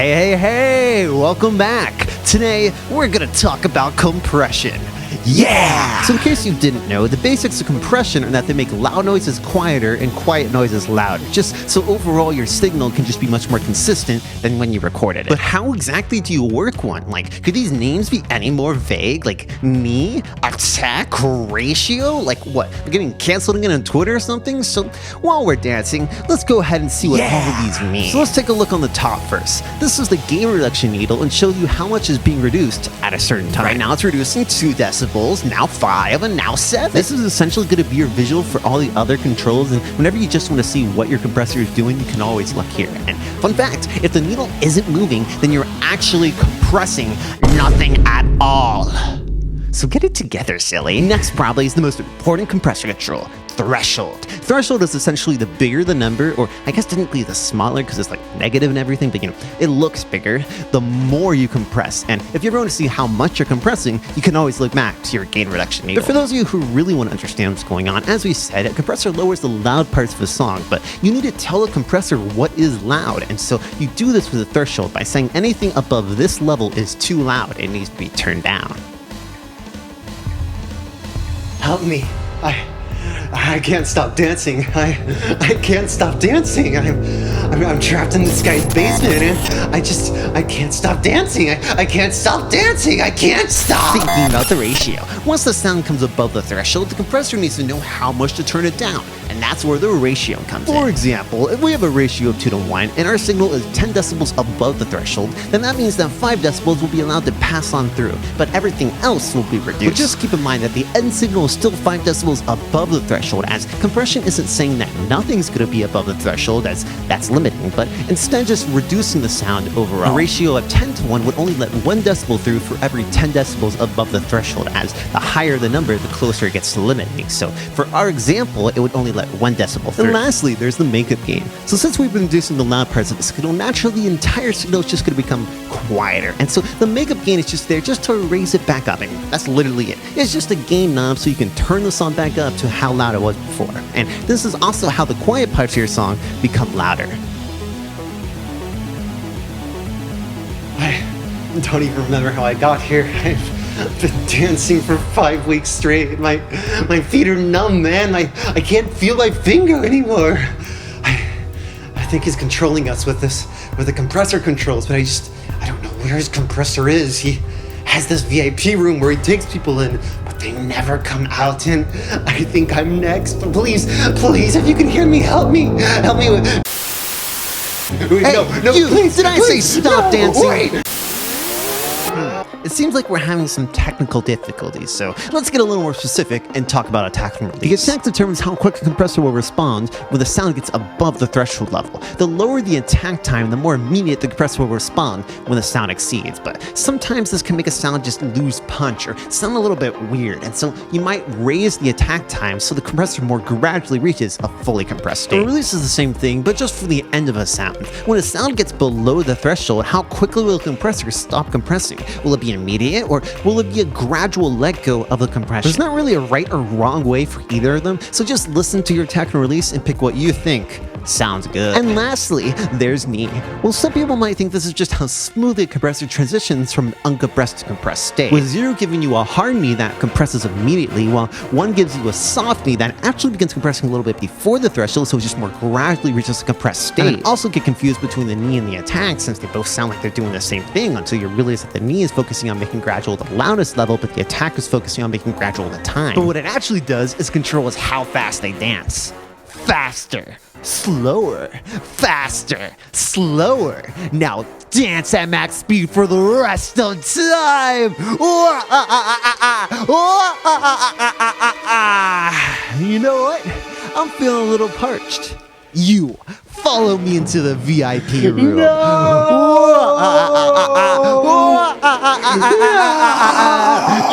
Hey, welcome back. Today, we're gonna talk about compression. Yeah! So in case you didn't know, the basics of compression are that they make loud noises quieter and quiet noises louder, just so overall your signal can just be much more consistent than when you recorded it. But how exactly do you work one? Like, could these names be any more vague? Like, knee, attack, ratio? Like what, we're getting canceled again on Twitter or something? So while we're dancing, let's go ahead and see what all of these mean. So let's take a look on the top first. This is the gain reduction needle and shows you how much is being reduced at a certain time. Right now it's reducing 2 decibels, now 5, and now 7. This is essentially going to be your visual for all the other controls, and whenever you just want to see what your compressor is doing, you can always look here. And fun fact, if the needle isn't moving, then you're actually compressing nothing at all. So get it together, silly. Next probably is the most important compressor control, threshold. Threshold is essentially the bigger the number, or I guess technically the smaller because it's like negative and everything, but it looks bigger, the more you compress. And if you ever want to see how much you're compressing, you can always look back to your gain reduction needle. But for those of you who really want to understand what's going on, as we said, a compressor lowers the loud parts of a song, but you need to tell a compressor what is loud. And so you do this with a threshold by saying anything above this level is too loud. It needs to be turned down. Help me. I can't stop dancing. I can't stop dancing. I'm trapped in this guy's basement and I can't stop dancing. I can't stop dancing. I can't stop. Thinking about the ratio. Once the sound comes above the threshold, the compressor needs to know how much to turn it down. And that's where the ratio comes in. For example, if we have a ratio of 2 to 1 and our signal is 10 decibels above the threshold, then that means that 5 decibels will be allowed to pass on through, but everything else will be reduced. But just keep in mind that the end signal is still 5 decibels above the threshold, as compression isn't saying that nothing's going to be above the threshold, as that's limiting, but instead just reducing the sound overall. A ratio of 10 to 1 would only let 1 decibel through for every 10 decibels above the threshold, as the higher the number, the closer it gets to limiting. So for our example, it would only let 1 decibel through. And lastly, there's the makeup gain. So since we've been reducing the loud parts of the signal, naturally the entire signal is just going to become quieter. And so the makeup gain is just there just to raise it back up. And that's literally it. It's just a gain knob so you can turn the song back up to how loud it was before. And this is also how the quiet parts of your song become louder. I don't even remember how I got here. I've been dancing for 5 weeks straight. My feet are numb, man. I can't feel my finger anymore. I think he's controlling us with the compressor controls, but I don't know where his compressor is. He has this VIP room where he takes people in, but they never come out, and I think I'm next. Please, if you can hear me, help me with... Hey, no, you, please, did I say stop dancing? Wait. It seems like we're having some technical difficulties, so let's get a little more specific and talk about attack and release. The attack determines how quick a compressor will respond when the sound gets above the threshold level. The lower the attack time, the more immediate the compressor will respond when the sound exceeds, but sometimes this can make a sound just lose punch or sound a little bit weird, and so you might raise the attack time so the compressor more gradually reaches a fully compressed state. The release is the same thing, but just for the end of a sound. When a sound gets below the threshold, how quickly will the compressor stop compressing? Will it be immediate, or will it be a gradual let go of the compression? There's not really a right or wrong way for either of them, so just listen to your attack and release and pick what you think sounds good. And lastly, there's knee. Well, some people might think this is just how smoothly a compressor transitions from uncompressed to compressed state, with 0 giving you a hard knee that compresses immediately, while 1 gives you a soft knee that actually begins compressing a little bit before the threshold, so it just more gradually reaches a compressed state. And also get confused between the knee and the attack, since they both sound like they're doing the same thing, until you realize that the knee is focusing on making gradual the loudest level, but the attack is focusing on making gradual the time. But what it actually does is controls how fast they dance. Faster, slower, faster, slower. Now dance at max speed for the rest of time. You know what? I'm feeling a little parched. You follow me into the VIP room.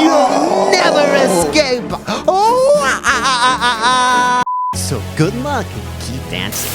You'll never escape. So good luck and keep dancing.